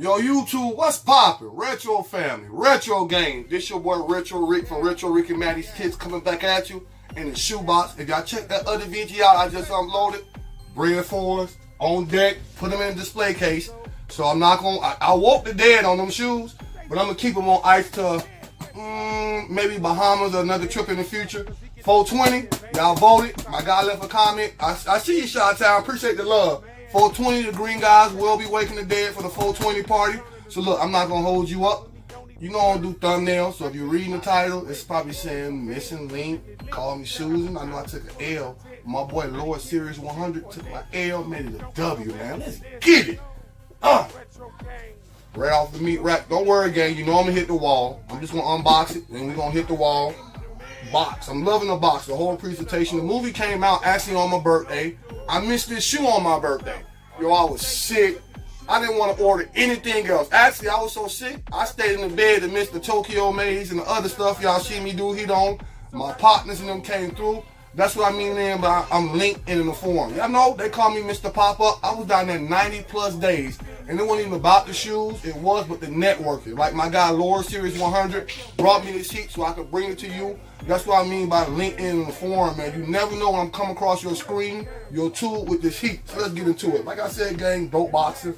Yo, YouTube, what's poppin'? Retro family, retro game. This your boy Retro Rick from Retro Rick and Maddie's Kids coming back at you in the shoebox. If y'all check that other VG out I just uploaded, bread fours on deck, put them in a display case. So I'm not gonna, I woke the dead on them shoes, but I'm gonna keep them on ice till maybe Bahamas or another trip in the future. 420, y'all voted. My guy left a comment. I see you, Chi-Town. Appreciate the love. 420, the green guys will be waking the dead for the 420 party. So look, I'm not gonna hold you up. You know I don't do thumbnails, so if you're reading the title, it's probably saying Missing Link, Call Me Susan. I know I took an L. My boy Lord Series 100 took my L, made it a W, man. Let's get it. Right off the meat rack. Don't worry, gang. You know I'm gonna hit the wall. I'm just gonna unbox it, and we're gonna hit the wall. Box. I'm loving the box, the whole presentation. The movie came out actually on my birthday. I missed this shoe on my birthday. Yo, I was sick. I didn't want to order anything else. Actually, I was so sick, I stayed in the bed and missed the Tokyo Maze and the other stuff y'all see me do heat on. My partners and them came through. That's what I mean then by I'm linked in the form. Y'all know they call me Mr. Pop-Up. I was down there 90 plus days. And it wasn't even about the shoes, it was but the networking. Like my guy Lord Series 100 brought me this heat so I could bring it to you. That's what I mean by linked in the forum, man. You never know when I'm coming across your screen, your tool with this heat. So let's get into it. Like I said, gang, dope boxer.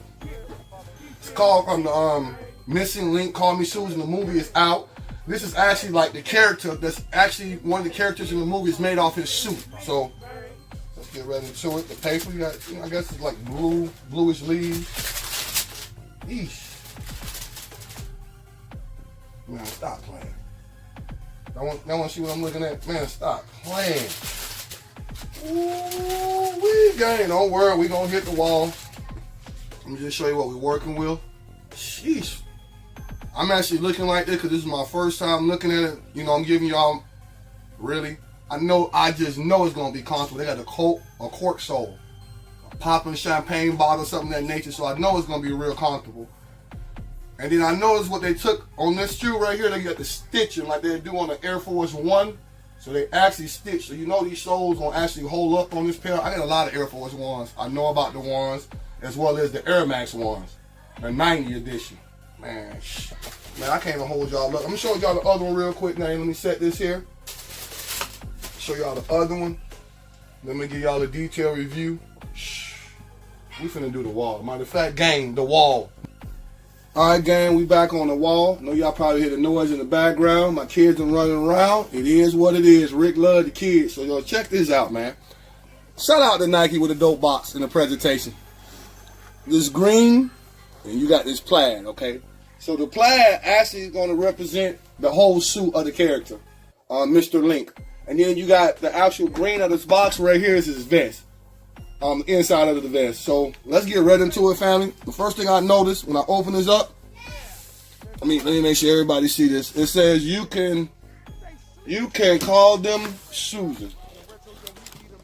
It's called from the Missing Link, Call Me Susan. The movie is out. This is actually like the character that's actually one of the characters in the movie is made off his suit. So let's get right into it. The paper, you got, I guess it's like bluish leaves. Yeesh. Man, stop playing. I want to see what I'm looking at. Man, stop playing. Ooh, we gang. Don't worry, we gonna hit the wall. Let me just show you what we're working with. Sheesh. I'm actually looking like this because this is my first time looking at it. You know, I'm giving y'all, really. I just know it's gonna be comfortable. They got a cork sole, a popping champagne bottle, something of that nature. So I know it's gonna be real comfortable. And then I noticed what they took on this shoe right here. They got the stitching like they do on the Air Force One. So they actually stitch. So you know these soles gonna actually hold up on this pair. I got a lot of Air Force Ones. I know about the ones as well as the Air Max ones, the 90 edition. Man, I can't even hold y'all up. I'm gonna show y'all the other one real quick now. Let me set this here. Show y'all the other one. Let me give y'all a detailed review. We finna do the wall. Matter of fact, gang, the wall. Alright, gang, we back on the wall. Know y'all probably hear the noise in the background. My kids are running around. It is what it is. Rick love the kids. So, yo, check this out, man. Shout out to Nike with a dope box in the presentation. This green, and you got this plaid, okay? So the plaid actually is going to represent the whole suit of the character, Mr. Link. And then you got the actual green of this box right here is his vest. The inside of the vest. So let's get right into it, family. The first thing I noticed when I open this up, let me make sure everybody see this. It says you can call them Susan.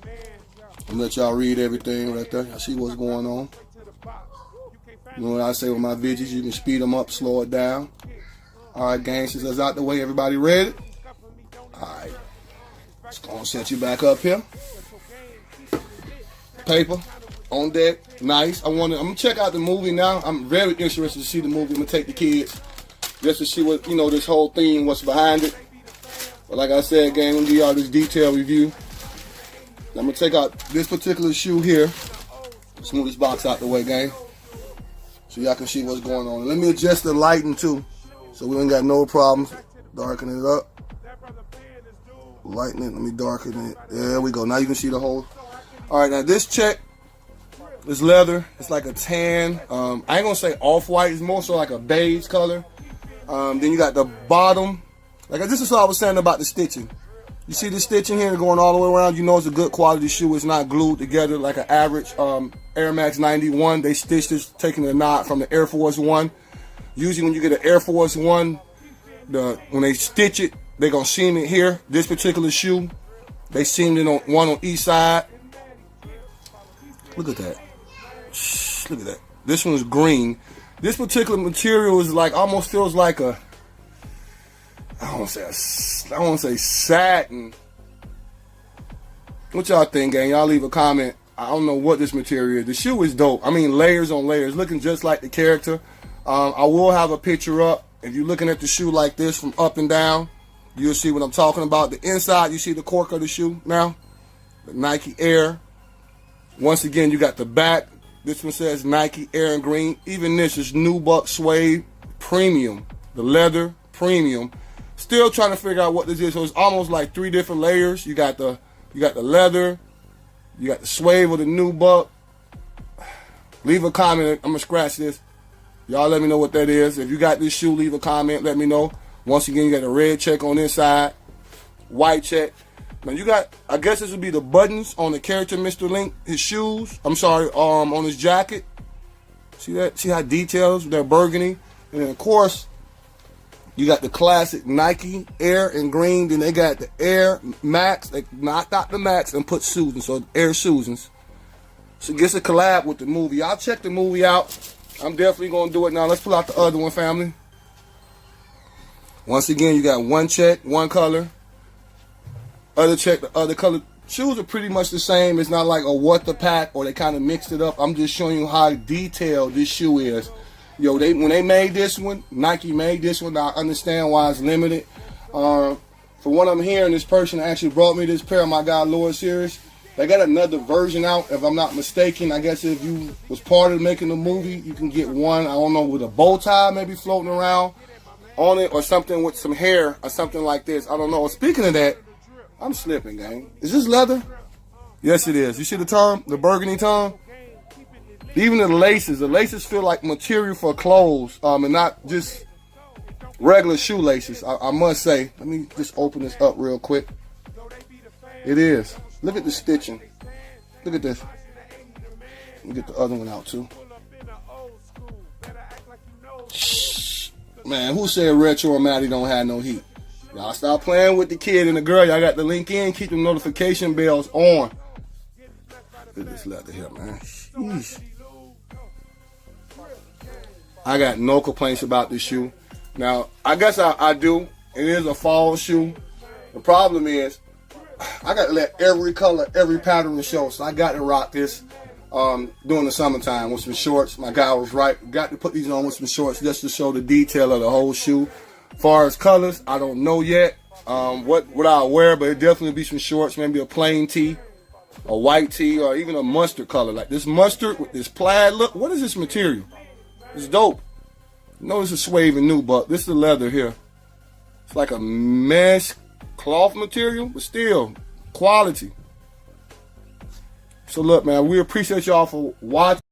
I'm gonna let y'all read everything right there. I see what's going on. You know what I say with my videos, you can speed them up, slow it down. Alright, gang, since that's out the way, everybody ready? Alright. Just gonna set you back up here. Paper on deck, nice. I'm gonna check out the movie now. I'm very interested to see the movie. I'm gonna take the kids just to see what, you know, this whole theme, what's behind it. But like I said, gang, I'm gonna give y'all this detailed review. I'm gonna take out this particular shoe here. Let's move this box out the way, gang, so y'all can see what's going on. Let me adjust the lighting too, so we ain't got no problems. Darken it up. Lighten it. Let me darken it. There we go. Now you can see the whole. All right, now this check is leather. It's like a tan. I ain't gonna say off-white. It's more so like a beige color. Then you got the bottom. Like this is what I was saying about the stitching. You see the stitching here going all the way around. You know it's a good quality shoe. It's not glued together like an average Air Max 91. They stitched this, taking a knot from the Air Force One. Usually when you get an Air Force One, when they stitch it, they're gonna seam it here. This particular shoe, they seamed it on one on each side. Look at that. Look at that. This one's green. This particular material is like, almost feels like a, I don't want to say satin. What y'all think, gang? Y'all leave a comment. I don't know what this material is. The shoe is dope. I mean, layers on layers. Looking just like the character. I will have a picture up. If you're looking at the shoe like this from up and down, you'll see what I'm talking about. The inside, you see the cork of the shoe now, the Nike Air. Once again, you got the back. This one says Nike Air in green. Even this is Nubuck Suede Premium, the leather premium. Still trying to figure out what this is. So it's almost like 3 different layers. You got the leather, you got the suede with the Nubuck. Leave a comment. I'm gonna scratch this. Y'all let me know what that is. If you got this shoe, leave a comment. Let me know. Once again, you got a red check on this side, white check. Now you got, I guess this would be the buttons on the character Mr. Link, his shoes. I'm sorry, on his jacket. See that? See how details? They're burgundy. And then of course, you got the classic Nike Air in green. Then they got the Air Max. They knocked out the Max and put Susan. So Air Susans. So it gets a collab with the movie. Y'all check the movie out. I'm definitely going to do it now. Let's pull out the other one, family. Once again, you got one check, one color. Other check, the other color. Shoes are pretty much the same. It's not like a what the pack or they kind of mixed it up. I'm just showing you how detailed this shoe is. Yo, when they made this one, Nike made this one. I understand why it's limited. For what I'm hearing, this person actually brought me this pair of my guy Lord Series. They got another version out, if I'm not mistaken. I guess if you was part of making the movie, you can get one, I don't know, with a bow tie maybe floating around on it or something with some hair or something like this. I don't know. Speaking of that, I'm slipping, gang. Is this leather? Yes, it is. You see the tongue, the burgundy tongue? Even the laces feel like material for clothes and not just regular shoelaces, I must say. Let me just open this up real quick. It is. Look at the stitching. Look at this. Let me get the other one out too. Shh. Man, who said Retro or Maddie don't have no heat? Y'all stop playing with the kid and the girl. Y'all got the link in. Keep the notification bells on. Look at this leather here, man. Sheesh. I got no complaints about this shoe. Now, I guess I do. It is a fall shoe. The problem is, I got to let every color, every pattern show. So I got to rock this during the summertime with some shorts. My guy was right. Got to put these on with some shorts just to show the detail of the whole shoe. As far as colors, I don't know yet what I'll wear, but it definitely be some shorts, maybe a plain tee, a white tee, or even a mustard color. Like this mustard with this plaid look. What is this material? It's dope. Notice the suede and Nubuck. This is the leather here. It's like a mesh cloth material, but still quality. So look, man, we appreciate y'all for watching.